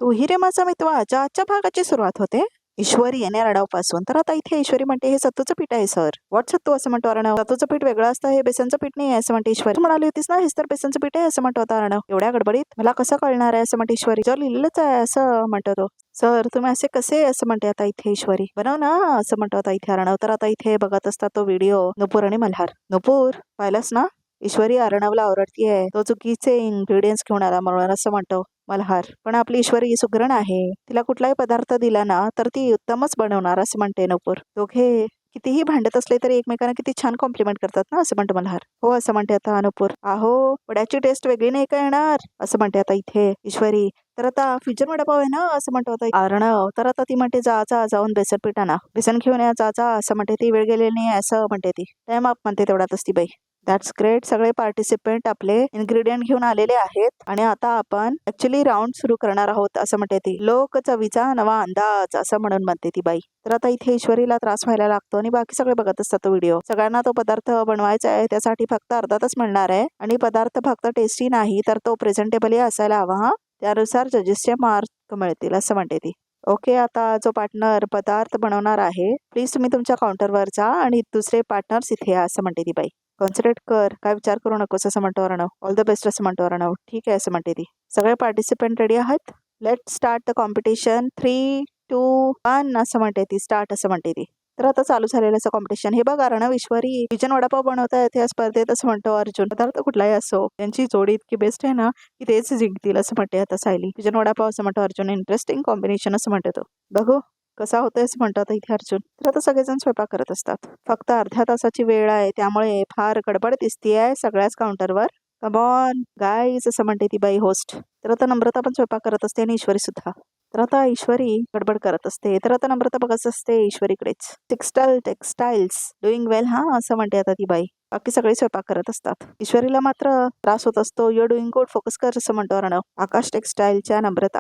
तू हि रे माझा मितवाच्या आजच्या भागाची सुरुवात होते ईश्वरी येणे रडावपासून. तर आता इथे ईश्वरी म्हणते हे सत्तूचं पीठ आहे सर. व्हॉट सत्तू असं म्हणतो अर्णव. सत्तूचं पीठ वेगळं असतं, हे बेसनचं पीठ नाही आहे असं म्हणते ईश्वरी. तू म्हणाली होतीस ना हेच तर बेसनचं पीठ आहे असं म्हणतो होता अर्णव. एवढ्या गडबडीत मला कसं कळणार आहे असं म्हणते ईश्वरी. जर लिहिलेलंच आहे असं म्हणतो तो. सर तुम्ही असे कसे असं म्हणते आता इथे ईश्वरी. बनव ना असं म्हणतो आता इथे अर्णव. तर आता इथे बघत असतात तो व्हिडिओ नुपूर आणि मल्हार. नुपूर पाहिलंस ना ईश्वरी अर्णवला ओरडतीये, तो चुकीचे इन्ग्रेडियंट्स घेऊन आला म्हणून असं म्हणतो मल्हार. पण आपली ईश्वरी सुगरण आहे, तिला कुठलाही पदार्थ दिला ना तर ती उत्तमच बनवणार असं म्हणते नुपूर. दोघे कितीही भांडत असले तरी एकमेकांना किती छान कॉम्प्लिमेंट करतात ना असं म्हणतो मल्हार. हो असं म्हणते आता नुपूर. आहो वड्याची टेस्ट वेगळी नाही का येणार असं म्हणते आता इथे ईश्वरी. तर आता फ्युजन वडापाव आहे ना असं म्हणतो आता अर्णव. तर आता ती म्हणते जा जा जाऊन बेसन पीठ आणा, बेसन घेऊन या जा जा असं म्हणते ती. वेळ गेलेली नाही असं म्हणते ती. टाइम अप म्हणते तेवढ्यातच ती बाई. That's great. सगळे पार्टिसिपेंट आपले इन्ग्रेडियंट घेऊन आलेले आहेत आणि आता आपण ऍक्च्युली राऊंड सुरू करणार आहोत असं म्हणते ती. लोक चवीचा नवा अंदाज असं म्हणून म्हणते ती बाई. तर आता इथे ईश्वरीला त्रास व्हायला लागतो आणि बाकी सगळे बघत असतात तो व्हिडिओ. सगळ्यांना तो पदार्थ बनवायचा आहे, त्यासाठी फक्त अर्धा तास मिळणार आहे आणि पदार्थ फक्त टेस्टी नाही तर तो प्रेझेंटेबलही असायला हवा हा. त्यानुसार जजेसचे मार्क मिळतील असं म्हणते ती. ओके आता जो पार्टनर पदार्थ बनवणार आहे प्लीज तुम्ही तुमच्या काउंटरवर जा आणि दुसरे पार्टनर्स इथे या असं म्हणते ती बाई. कॉन्सन्ट्रेट कर, काय विचार करू नकोस असं म्हणतो अर्णव. ऑल द बेस्ट असं म्हणतो अर्णव. ठीक आहे असं म्हणते ती. सगळे पार्टिसिपेंट रेडी आहात? Let start the competition. 3, 2, 1 असं म्हणते ती. स्टार्ट असं म्हणते ती. तर आता चालू झालेलं असं कॉम्पिटिशन. हे बघ अर्णव ईश्वरी किचन वडापाव बनवता येते या स्पर्धेत असं म्हणतो अर्जुन. पदार्थ कुठलाही असो त्यांची जोडी इतकी बेस्ट आहे ना की तेच जिंकतील असं म्हणते आता सायली. किचन वडापाव असं म्हणतो अर्जुन. इंटरेस्टिंग कॉम्बिनेशन असं म्हणतो तो. बघू कसा होतोय असं म्हणतात इथे अर्जुन. तर आता सगळेजण स्वयंपाक करत असतात. फक्त अर्ध्या तासाची वेळ आहे त्यामुळे फार गडबड दिसतीये सगळ्याच काउंटरवर. कमॉन गाईज असं म्हणते ती बाई होस्ट. तर आता नम्रता पण स्वयंपाक करत असते आणि ईश्वरी सुद्धा. तर आता ईश्वरी गडबड करत असते. तर आता नम्रता बघत असते ईश्वरीकडेच. टेक्सटाईल्स डुईंग वेल हा असं म्हणते आता ती बाई. बाकी सगळे स्वयंपाक करत असतात. ईश्वरीला मात्र त्रास होत असतो. युअर डुईंग गुड, फोकस कर असं म्हणतो अर्णव. आकाश टेक्सटाईलच्या नम्रता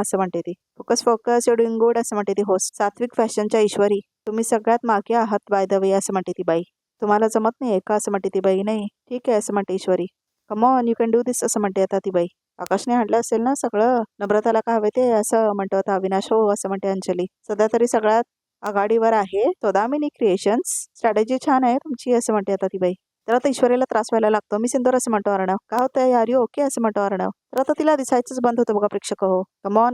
असं म्हणते ती. फोकस युअर डुईंग गुड असं म्हणते ती होस्ट. सात्विक फॅशनच्या ईश्वरी तुम्ही सगळ्यात मागे आहात बाय द वे असं म्हणते ती बाई. तुम्हाला जमत नाही का असं म्हणते ती बाई. नाही ठीक आहे असं म्हणते Ishwari. Come on you can do this असं म्हणते आता ती बाई. आकाशने आणलं असेल ना सगळं, नम्रताला का हवे ते असं म्हणतो आता अविनाश. हो असं म्हणते अंजली. सध्या तरी सगळ्यात आघाडीवर आहे सौदामिनी क्रिएशन्स. स्ट्रॅटेजी छान आहे तुमची असं म्हणते आता ती बाई. तर आता ईश्वरीला त्रास व्हायला लागतो. मी सिंदूर असं म्हणतो अर्णव. का होतंय यार यू ओके असं म्हणतो अर्णव. तर आता तिला दिसायचंच बंद होतं बघा प्रेक्षक हो.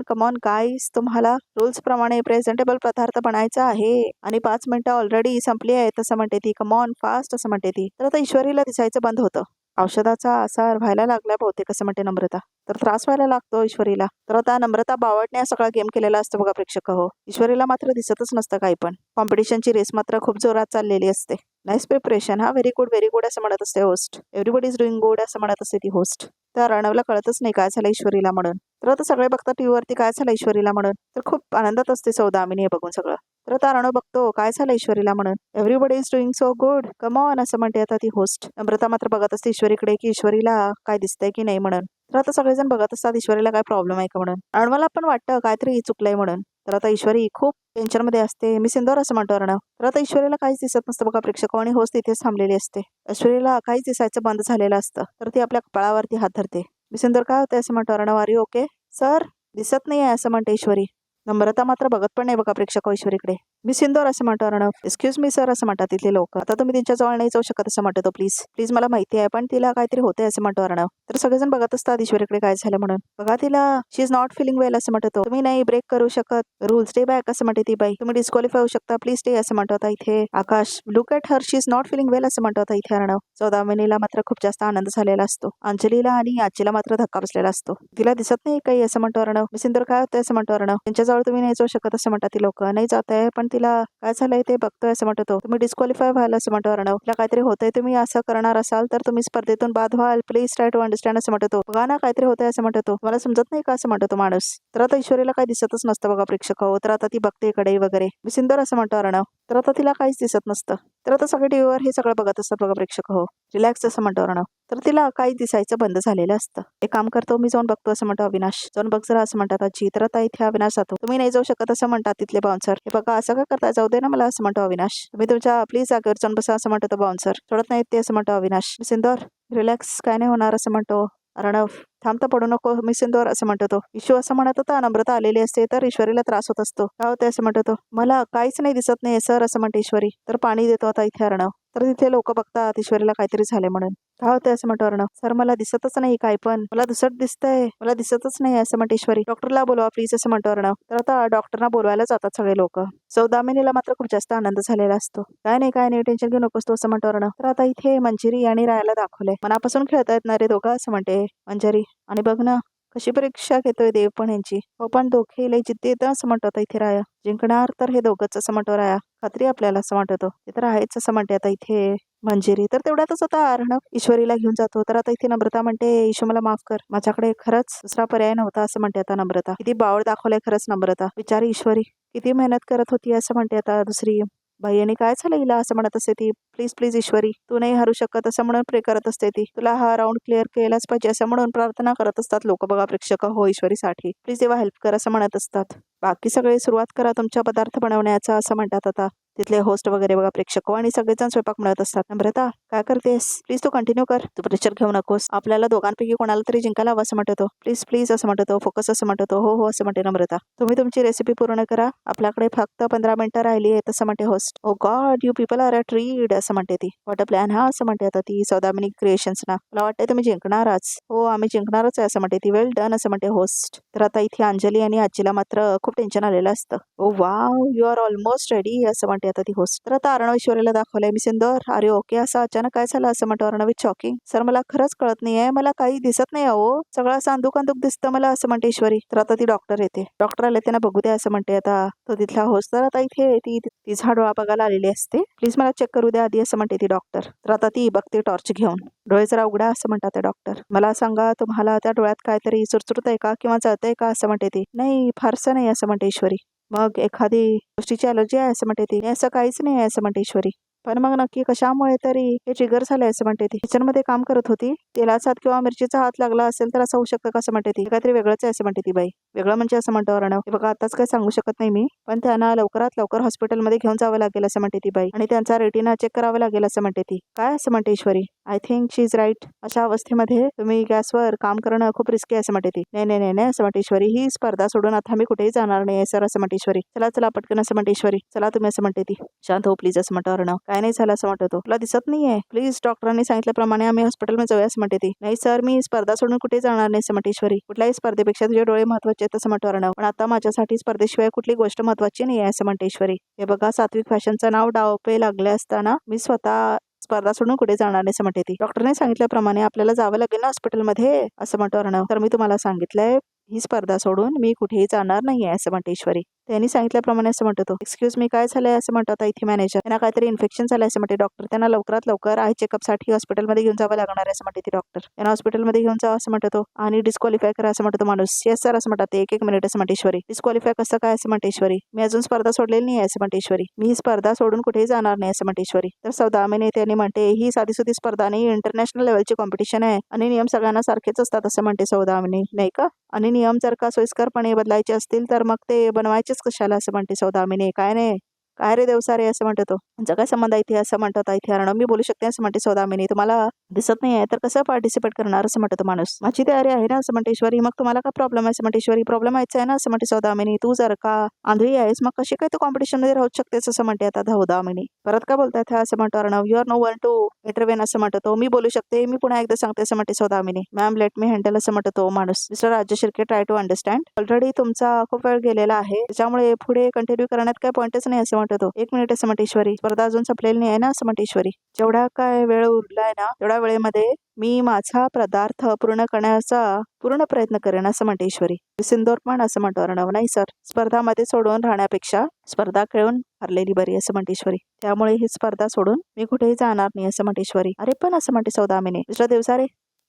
कमॉन गाईज तुम्हाला रूल्स प्रमाणे प्रेझेंटेबल पदार्थ बनायचा आहे आणि 5 मिनिटं ऑलरेडी संपली आहेत असं म्हणते ती. कमॉन फास्ट असं म्हणते ती. तर आता ईश्वरीला दिसायचं बंद होतं. औषधाचा आसार व्हायला लागला बहुतेक असं म्हणते नम्रता. तर त्रास व्हायला लागतो ईश्वरीला. तर आता नम्रता बावटने सगळा गेम केलेला असतो बघा प्रेक्षक हो. ईश्वरीला मात्र दिसतच नसतं काही पण. कॉम्पिटिशनची रेस मात्र खूप जोरात चाललेली असते. नाईस प्रिपरेशन हा, व्हेरी गुड असं म्हणत असते host. Everybody is doing good असं म्हणत असते ती होस्ट. तर अर्णवला कळतच नाही काय झालं ईश्वरीला म्हणून. तर आता सगळे बघतात टीव्हीवरती काय झालं ईश्वरीला म्हणून. तर खूप आनंदात असते सौदामिनी हे बघून सगळं. तर आता अर्णव बघतो काय झालं ईश्वरीला म्हणून. Everybody is doing so good come on असं म्हणते आता ती होस्ट. नम्रता मात्र बघत असते ईश्वरीकडे की ईश्वरीला काय दिसतंय की नाही म्हणून. तर आता सगळेजण बघत असतात ईश्वरीला काय प्रॉब्लेम आहे का म्हणून. अर्णवला पण वाटतं काहीतरी चुकलंय म्हणून. तर आता ईश्वरी खूप टेन्शनमध्ये असते. मी सिंदूर असं म्हणतो अर्णव. तर आता ईश्वरीला काहीच दिसत नसतं बघा प्रेक्षक आणि होस्ट तिथेच थांबलेली असते. ऐश्वर्याला काहीच दिसायचं बंद झालेलं असतं. तर ती आपल्या कपाळावरती हात धरते. मी सिंदूर काय होतंय असं म्हणतो Arnav. Are you okay sir. दिसत नाही आहे असं म्हणते ईश्वरी. नम्रता मात्र बघत पण नाही बघा प्रेक्षक ईश्वरीकडे. मी सिंदूर असं म्हणतो अर्णव. एक्सक्यूज मी सर असं म्हणतात तिथले लोक. आता तुम्ही त्यांच्या जवळ नाही जाऊ शकत असं म्हणतो. प्लीज मला माहिती आहे पण तिला काहीतरी होतंय असं म्हणतो अर्णव. तर सगळेजण बघत असतात ईश्वरीकडे काय झालं म्हणून. बघा तिला शी इज नॉट फिलिंग वेल असं म्हणतो. तुम्ही नाही ब्रेक करू शकत रूल, स्टे बॅक असं म्हणते ती बाई. तुम्ही डिस्क्वालिफाय होऊ शकता, प्लीज स्टे असं म्हणतो आता इथे Akash. Look at her, she is not feeling well असं म्हणतो आता इथे अर्णव. सौदामिनीला मात्र खूप जास्त आनंद झालेला असतो. अंजलीला आणि आजीला मात्र धक्का बसलेला असतो. तिला दिसत नाही काही असं म्हणतो अर्णव. मी सिंदूर काय होतंय असं म्हणतो अर्णव. त्यांच्याजवळ तुम्ही नाही जाऊ शकत असं म्हणतात ती लोक. नाही जात आहे पण तिला काय झालंय ते बघतोय असं म्हणतो. तुम्ही डिस्क्वालिफाय व्हाल असं म्हणतो अर्णव. तिला काहीतरी होतंय, तुम्ही असं करणार असाल तर तुम्ही स्पर्धेतून बाद व्हाल, प्लीज ट्राय टू अंडरस्टँड असं म्हणतो. बघा ना काहीतरी होतंय असं म्हणतो. मला समजत नाही का असं म्हणतो माणूस. तर आता ईश्वरीला काही दिसतच नसतं बघा प्रेक्षक हो. तर आता ती बघते इकडे वगैरे. मी सिंदूर असं म्हणतो अर्णव. तर आता तिला काहीच दिसत नसतं. तर आता सगळे टीव्हीवर हे सगळं बघत असतात बघा प्रेक्षक हो. रिलॅक्स असं म्हणतो अर्णव. तर तिला काही दिसायचं बंद झालेलं असतं. एक काम करतो मी जाऊन बघतो असं म्हणतो अविनाश. जाऊन बघ जरा असं म्हणतात आजी. तर आता इथे अविनाश जातो. तुम्ही नाही जाऊ शकत असं म्हणतात तिथले बाउन्सर. हे बघा असं काय करताय, जाऊ दे ना मला असं म्हणतो अविनाश. तुम्ही तुमच्या प्लीज जागेवर जाऊन बसा असं म्हणतो तो बाउन्सर. सोडत नाहीत ते असं म्हणतो अविनाश. सिंदूर रिलॅक्स, काय नाही होणार असं म्हणतो अर्णव थांबता पडू नको मी सिंदूर असं म्हणतो तो. इशू असं म्हणत होता नम्रता आलेली असते तर ईश्वरीला त्रास होत असतो. काय होते असं म्हणतो तो. मला काहीच नाही दिसत नाही सर असं म्हणते ईश्वरी. तर पाणी देतो आता इथे अर्णव. तर तिथे लोक बघतात ईश्वरीला काहीतरी झाले म्हणून. काय होते असं म्हणतो अर्णव. सर मला दिसतच नाही काय पण मला दुसरं दिसतंय मला दिसतच नाही असं म्हणते ईश्वरी. डॉक्टरला बोलवा प्लीज असं म्हणतो अर्णव. तर आता डॉक्टरना बोलवायला जातात सगळे लोक. सौदामिनीला मात्र खूप जास्त आनंद झालेला असतो. काय नाही टेन्शन घेऊ नकोस तो असं म्हणतो अर्णव. तर आता इथे मंजिरी आणि रायाला दाखवलंय. मनापासून खेळतायत ना रे दोघं असं म्हणते मंजिरी. आणि बघ ना कशी परीक्षा घेतोय देव पण यांची. हो पण दोघे लय जिद्दी येतं असं म्हणतो आता इथे राया. जिंकणार तर हे दोघंच असं म्हणतो राया. खात्री आपल्याला असं म्हणतो ते तर आहेच असं म्हणते आता इथे मंजिरी. तर तेवढ्यातच आता अर्णव ईश्वरीला घेऊन जातो. तर आता इथे नम्रता म्हणते ईशू मला माफ कर माझ्याकडे खरंच दुसरा पर्याय नव्हता असं म्हणते आता नम्रता. किती बावळ दाखवलंय खरंच नम्रता. बिचारी ईश्वरी किती मेहनत करत होती असं म्हणते आता दुसरी बाई. आणि काय झालं हिला असं म्हणत असते ती. प्लीज प्लीज ईश्वरी तू नाही हरू शकत असं म्हणून प्रे करत असते ती. तुला हा राऊंड क्लिअर केलाच पाहिजे असं म्हणून प्रार्थना करत असतात लोक बघा प्रेक्षक हो ईश्वरीसाठी. प्लीज तेव्हा हेल्प कर असं म्हणत असतात. बाकी सगळे सुरुवात करा तुमच्या पदार्थ बनवण्याचा असं म्हणतात आता तिथले होस्ट वगैरे बघा प्रेक्षक. आणि सगळेजण स्वयंपाक मिळत असतात. नम्रता काय करतेस प्लीज तू कंटिन्यू कर. तू प्रेशर घेऊ नकोस. आपल्याला दोघांपैकी कोणाला तरी जिंकायला हवं असं म्हणतो. प्लीज प्लीज असं म्हणतो. फोकस असं म्हणतो. हो हो असं म्हणते नम्रता. तुम्ही तुमची रेसिपी पूर्ण करा आपल्याकडे फक्त 15 मिनिटं राहिली आहे असं म्हणते host. Oh God you people are a treat असं म्हणते ती. वॉट अ प्लॅन हा असं म्हणते आता ती सौदामिनी क्रिएशन्स ना. मला वाटतंय तुम्ही जिंकणारच. हो आम्ही जिंकणारच आहे असं म्हणते ती. वेल डन असं म्हणते होस्ट. तर आता इथे अंजली आणि आजीला मात्र खूप टेन्शन आलेलं असतं. Oh wow you are almost ready असं म्हणते आता ती होस्ट. तर आता अर्णव ईश्वरीला दाखवलंय. मी सिंदूर अरे ओके असं अचानक काय झालं असं म्हणतो अर्णव. शॉकिंग सर मला खरंच कळत नाहीये मला काही दिसत नाही अहो सगळं असं अंधुक अंधुक दिसतं मला असं म्हणते ईश्वरी. तर आता ती डॉक्टर येते. डॉक्टर आले त्यांना बघू द्या असं म्हणते आता तो तिथला होस्ट. तर आता इथे तिचा डोळा बघायला आलेली असते. प्लीज मला चेक करू द्या आधी असं म्हणते ती डॉक्टर. तर आता ती बघते टॉर्च घेऊन. डोळे जरा उघडा असं म्हणतात ते डॉक्टर. मला सांगा तुम्हाला त्या डोळ्यात काहीतरी चुरचुरत आहे का किंवा जळतंय का असं म्हणते ती. नाही फारसं नाही असं म्हणते ईश्वरी. मग एखादी गोष्टीची अलर्जी आहे असं म्हणते ती. असं काहीच नाही आहे असं म्हणते ईश्वरी. पण मग नक्की कशामुळे तरी हे ट्रिगर झालंय असं म्हणते ती. किचन मध्ये काम करत होती तेलाचा हात किंवा मिरचीचा हात लागला असेल तर असं होऊ शकतं का असं म्हणते ती. काहीतरी वेगळंच आहे असं म्हणते ती बाई. वेगळं म्हणजे असं म्हणतो अर्णव. हे बघा आताच काही सांगू शकत नाही मी पण त्यांना लवकरात लवकर हॉस्पिटलमध्ये घेऊन जावं लागेल असं म्हणते ती बाई. आणि त्यांचा रेटिना चेक करावा लागेल असं म्हणते ती. काय असं म्हणते Ishwari. I think she is right. अशा अवस्थेमध्ये तुम्ही गॅसवर काम करणं खूप रिस्की आहे असं म्हणते ती. नाही नाही नाही असं म्हणते ईश्वरी. ही स्पर्धा सोडून आता मी कुठेही जाणार नाही सर असं म्हणते ईश्वरी. चला चला पटकन असं म्हणते ईश्वरी. चला तुम्ही असं म्हणते ती. शांत हो प्लीज असं म्हणतो अर्णव. काय नाही झालं असं म्हणतो तो. तुला दिसत नाहीये प्लीज डॉक्टरांनी सांगितल्याप्रमाणे आम्ही हॉस्पिटलमध्ये जाऊया असं म्हणते ती. नाही सर मी स्पर्धा सोडून कुठे जाणार नाही असं म्हणते ईश्वरी. कुठल्याही स्पर्धेपेक्षा तुझे डोळे महत्वाचे आहेत असं म्हणतो अर्णव. पण आता माझ्यासाठी स्पर्धेशिवाय कुठली गोष्ट महत्वाची नाही आहे असं म्हणते ईश्वरी. हे बघा सात्विक फॅशनचं नाव डावपे लागले असताना मी स्वतः स्पर्धा सोडून कुठे जाणार नाही असं म्हणते ती. डॉक्टरने सांगितल्याप्रमाणे आपल्याला जावं लागेल ना हॉस्पिटलमध्ये असं म्हणतो अर्णव. तर मी तुम्हाला सांगितलंय ही स्पर्धा सोडून मी कुठेही जाणार नाहीये असं म्हणते ईश्वरी. त्यांनी सांगितल्याप्रमाणे असं म्हणतो तो. एक्सक्यूज मी काय झालंय असं म्हणतो आता इथे मॅनेजर. त्यांना काहीतरी इन्फेक्शन झालंय असं म्हणते डॉक्टर. त्यांना लवकरात लवकर आय चेकअपसाठी हॉस्पिटलमध्ये घेऊन जावं लागणार आहे असं म्हणते ती डॉक्टर. त्यांना हॉस्पिटलमध्ये घेऊन जावं असं म्हणतो तो. आणि डिस्क्वालिफाय करा असं म्हणतो तो माणूस. येस सर असं म्हणतात. एक मिनिट असं म्हणते ईश्वरी. डिस्क्वालिफाय कसं काय असं म्हणते ईश्वरी. मी अजून स्पर्धा सोडलेली नाही आहे असं म्हणते ईश्वरी. मी ही स्पर्धा सोडून कुठेही जाणार नाही असं म्हणते ईश्वरी. तर सौदामिनी त्यांनी म्हणते ही साधीसुधी स्पर्धा नाही इंटरनॅशनल लेवलची कॉम्पिटिशन आहे आणि नियम सगळ्यांना सारखेच असतात असं म्हणते सौदामिनी. नाही का आणि नियम जर का सोयीस्करपणे बदलायचे असतील तर मग ते बनवायचेच कशाला असं म्हणते सौदामिनी. काय नाही काय रे देवसारे असं म्हणतो तो. त्यांचा काय संबंध आहे इथे असं म्हणतात इथे अर्णव. मी बोलू शकते असं म्हणते सौदामिनी. तुम्हाला दिसत नाही आहे तर कसं पार्टिसिपेट करणार असं म्हणतो माणूस. माझी तयारी आहे ना असं म्हणते ईश्वरी. मग तुम्हाला काय प्रॉब्लेम आहे असं म्हणते ईश्वरी. प्रॉब्लेम व्हायचा आहे ना असं म्हणते सौदामिनी. तू जर का आंधळी आहेस मग कशी काय तू कॉम्पिटिशन मध्ये राहू शकतेस असं म्हणते आता सौदामिनी. परत काय बोलतायत असं म्हणतो Arnav. You are no one to intervene असं म्हणतो तो. मी बोलू शकते मी पुन्हा एकदा सांगते असं म्हणते Saudamini. Ma'am let me handle असं म्हणतो तो माणूस. Mister Rajya Shirke try to understand. Already तुमचा खूप वेळ गेलेला आहे त्याच्यामुळे पुढे कंटिन्यू करण्यात काय पॉईंटच नाही असं म्हणतो तो. एक मिनिट असं म्हणते ईश्वरी. स्पर्धा अजून संपलेली नाही आहे ना असं म्हणते ईश्वरी. जेवढा काय वेळ उरलाय ना तेवढ्या वेळेमध्ये मी माझा पदार्थ पूर्ण करण्याचा पूर्ण प्रयत्न करेन असं म्हणते ईश्वरी. सिंदूर पण असं म्हणतो अर्णव. नाही सर स्पर्धामध्ये सोडून राहण्यापेक्षा स्पर्धा खेळून हरलेली बरी असं म्हणते ईश्वरी. त्यामुळे ही स्पर्धा सोडून मी कुठेही जाणार नाही असं म्हणते ईश्वरी. अरे पण असं म्हणते सौदामिनी. मिस्टर देवसारे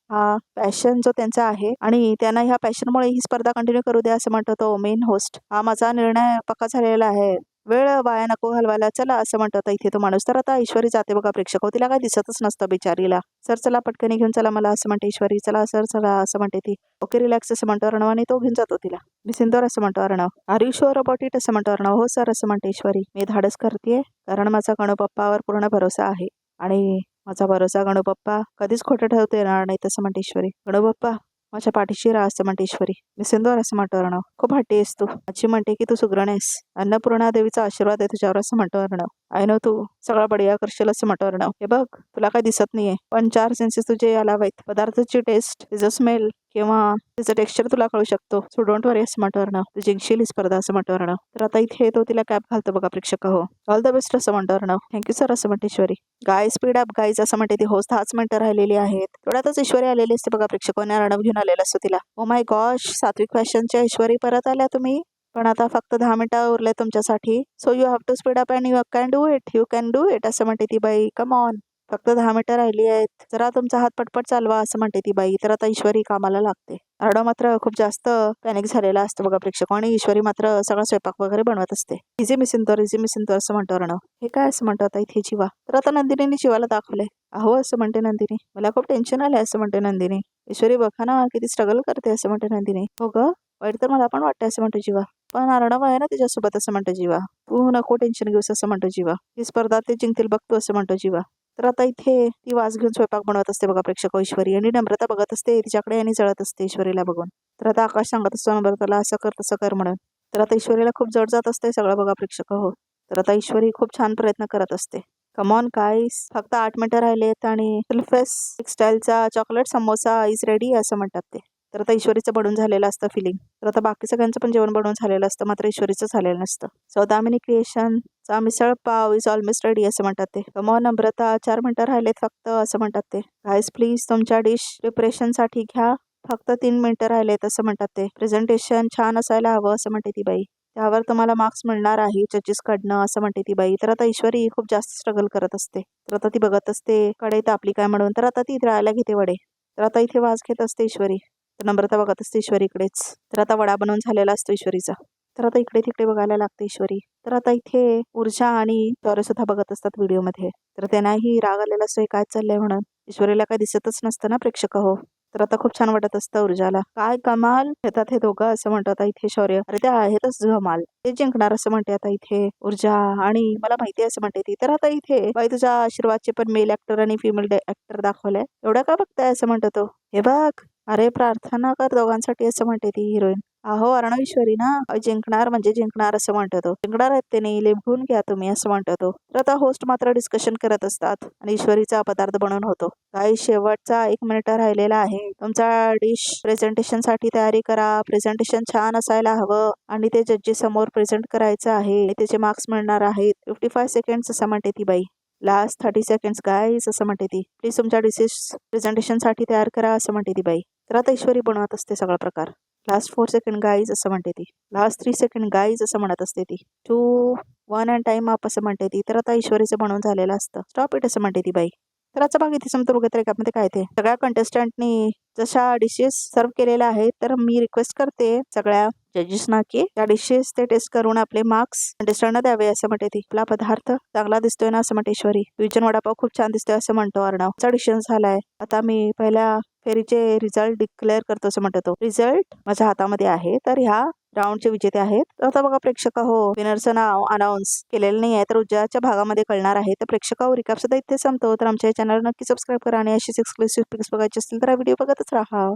हा पॅशन जो त्यांचा आहे आणि त्यांना ह्या पॅशनमुळे ही स्पर्धा कंटिन्यू करू द्या असं म्हणतो तो मेन होस्ट. हा माझा निर्णय पक्का झालेला आहे. वेळ वाया नको घालवायला चला असं म्हणतात इथे तो माणूस. तर आता ईश्वरी जाते बघा प्रेक्षक. तिला काय दिसतच नसतं बिचारीला. सर चला पटकन घेऊन चला मला असं म्हणते ईश्वरी. चला सर चला असं म्हणते ती. ओके रिलॅक्स असं म्हणतो अर्णव आणि तो घेऊन जातो तिला. मी सिंदूर असं म्हणतो Arnav. Are you sure about it असं म्हणतो अर्णव. हो सर असं म्हणते ईश्वरी. मी धाडस करतेय कारण माझा गणपप्पावर पूर्ण भरोसा आहे आणि माझा भरोसा गणूबाप्पा कधीच खोटं ठरवता येणार नाही असं म्हणते ईश्वरी. गणूबाप्पा माझ्या पाठीशी राहा असं म्हणते ईश्वरी. मी सिंदूर असं म्हणतो अर्णव. खूप हट्टी आहेस तू. आजी म्हणते की तू सुग्रण आहेस. अन्नपूर्णा देवीचा आशीर्वाद आहे तुझ्यावर असं म्हणतो अर्णव. आय नो तू सगळा बढिया करशील असं म्हणतो अर्णव. हे बघ तुला काही दिसत नाहीये पण 4 सेन्सेस तुझे अलावायत. पदार्थाची टेस्ट, तिचं स्मेल किंवा तिचं टेक्स्चर तुला कळू शकतो. सो डोंट वरी असं म्हणतो अर्णव. तू जिंकशील ही स्पर्धा असं म्हणतो अर्णव. तर आता इथे तो तिला कॅप घालतो बघा प्रेक्षक हो. ऑल द बेस्ट असं म्हणतो अर्णव. थँक्यू सर असं म्हणते ईश्वरी. गाय स्पीड अप गाईज असं म्हणते ती. होस्ट 10 मिनिटं राहिलेली आहेत. थोड्यातच ईश्वरी आलेली असते बघा प्रेक्षकांनी. अर्णव घेऊन आलेला असतो तिला. ओ माय गॉश, सात्विक फॅशनच्या ईश्वरी परत आल्या तुम्ही. पण आता फक्त 10 मिनिटं उरले तुमच्यासाठी. So you have to speed up and you can do it. You can do it असं म्हणते ती बाई. Come on. फक्त 10 मिनिटं राहिली आहेत. जरा तुमचा हात पटपट चालवा असं म्हणते ती बाई. तर आता ईश्वरी कामाला लागते. अर्णव मात्र खूप जास्त पॅनिक झालेला असतो बघा प्रेक्षक. आणि ईश्वरी मात्र सगळा स्वयंपाक वगैरे बनवत असते. इझी मिसिंतोर असं म्हणतो अर्णव. हे काय असं म्हणतो आता इथे जीवा. तर आता नंदिनीने जीवाला दाखवले. अहो असं म्हणते नंदिनी. मला खूप टेन्शन आलंय असं म्हणते नंदिनी. ईश्वरी बघा ना किती स्ट्रगल करते असं म्हणते नंदिनी. हो ग वाईट तर मला पण वाटतं असं म्हणतो जीवा. पण अर्णव आहे ना तिच्यासोबत असं म्हणतो जीवा. तू नको टेन्शन घेऊस असं म्हणतो जीवा. ही स्पर्धा ते जिंकतील बघतो असं म्हणतो जीवा. तर आता इथे ती वास घेऊन स्वयंपाक बनवत असते बघा प्रेक्षक ईश्वरी. आणि नम्रता बघत असते तिच्याकडे आणि जळत असते ईश्वरीला बघून. तर आता आकाश सांगत असतो नम्रताला असं कर तसं कर म्हणून. तर आता ईश्वरीला खूप जड जात असते सगळं बघा प्रेक्षक हो. तर आता ईश्वरी खूप छान प्रयत्न करत असते. कमॉन गाईस फक्त 8 मिनिटं राहिलेत आणि सिल्फेस टेक्सटाईलचा चॉकलेट समोसा इज रेडी असं म्हणतात ते. तर आता ईश्वरीचं बनून झालेलं असतं फिलिंग. तर आता बाकी सगळ्यांचं पण जेवण बनवून झालेलं असतं मात्र ईश्वरीचं झालेलं नसतं. Saudamini क्रिएशनचा misal pav is almost ready असं म्हणतात ते. कमॉन नम्रता 4 मिनिटं राहिलेत फक्त असं म्हणतात ते. गाईस प्लीज तुमच्या डिश प्रिपरेशनसाठी घ्या. फक्त 3 मिनिटं राहिलेत असं म्हणतात ते. प्रेझेंटेशन छान असायला हवं असं म्हणते ती बाई. त्यावर तुम्हाला मार्क्स मिळणार आहे जजेसकडनं असं म्हणते ती बाई. तर आता ईश्वरी खूप जास्त स्ट्रगल करत असते. तर आता ती बघत असते कढई तापली काय म्हणून. तर आता ती राहायला घेते वडे. तर आता इथे वास घेत असते ईश्वरी. तर नम्रता बघत असते ईश्वरीकडेच. तर आता वडा बनवून झालेला असतो ईश्वरीचा. तर आता इकडे तिकडे बघायला लागते ईश्वरी. तर आता इथे ऊर्जा आणि गौरव सुद्धा बघत असतात व्हिडिओमध्ये. तर त्यांनाही राग आलेला असतो हे काय चाललंय म्हणून. ईश्वरीला काही दिसतच नसतं ना प्रेक्षक हो. तर आता खूप छान वाटत असतं ऊर्जाला. काय कमाल येतात हे दोघं असं म्हणतो आता इथे शौर्य. अरे ते आहेतच जमाल. ते जिंकणार असं म्हणते आता इथे ऊर्जा. आणि मला माहिती आहे असं म्हणते ती. तर आता इथे बाई तुझ्या आशीर्वादचे पण मेल ऍक्टर आणि फिमेल ऍक्टर दाखवलंय. एवढं का बघताय असं म्हणतो तो. हे बघ अरे प्रार्थना कर दोघांसाठी असं म्हणते ती हिरोईन. अहो अर्णव ईश्वरी ना जिंकणार म्हणजे जिंकणार असं म्हणतो तो. जिंकणार आहेत ते नाही लिहून घ्या तुम्ही असं म्हणतो तो. तर आता होस्ट मात्र डिस्कशन करत असतात आणि ईश्वरीचा पदार्थ बनवून होतो. काही शेवटचा 1 मिनिट राहिलेला आहे. तुमचा डिश प्रेझेंटेशन साठी तयारी करा. प्रेझेंटेशन छान असायला हवं आणि ते जजेस समोर प्रेझेंट करायचं आहे. त्याचे मार्क्स मिळणार आहेत. 55 सेकंड्स असं म्हणते ती बाई. लास्ट 30 सेकंड्स गाईज असं म्हणते ती. प्लीज तुमच्या डिशेस प्रेझेंटेशनसाठी तयार करा असं म्हणते ती बाई. तर आता ईश्वरी बनवत असते सगळा प्रकार. लास्ट 4 सेकंड गाईज असं म्हणते ती. लास्ट 3 सेकंड गाईज असं म्हणत असते ती. 2, 1 अँड टाइम अप असं म्हणते ती. तर आता ईश्वरीचं बनवून झालेलं असतं. स्टॉप इट असं म्हणते ती बाई. तर आजचा भाग इथे संपतो. बघत रेकॉर्डमध्ये काय ते सगळ्या कंटेस्टंटनी जशा डिशेस सर्व केलेल्या आहेत. तर मी रिक्वेस्ट करते सगळ्या जजेसना की त्या डिशेस ते टेस्ट करून आपले मार्क्स कंटेस्टंटना द्यावे असं म्हणते ती. आपला पदार्थ चांगला दिसतोय ना असं म्हणते ईश्वरी. फ्युजन वडापाव खूप छान दिसतोय असं म्हणतो अर्णव. चा डिसिजन झालाय. आता मी पहिल्या फेरीचे रिझल्ट डिक्लेअर करतो असं म्हणतो तो. रिझल्ट माझ्या हातामध्ये आहे. तर ह्या राऊंडचे विजेते आहेत. तर आता बघा प्रेक्षक हो विनरचं नाव अनाऊन्स केलेलं नाही आहे. तर उद्याच्या भागामध्ये कळणार आहे. तर प्रेक्षक हो रिकॅप सुद्धा इथे संपतो. तर आमच्या चॅनल नक्की सबस्क्राईब करा आणि अशीच एक्सक्लुसिव्ह पिक्स बघायचे असतील तर हा व्हिडिओ बघतच राहा.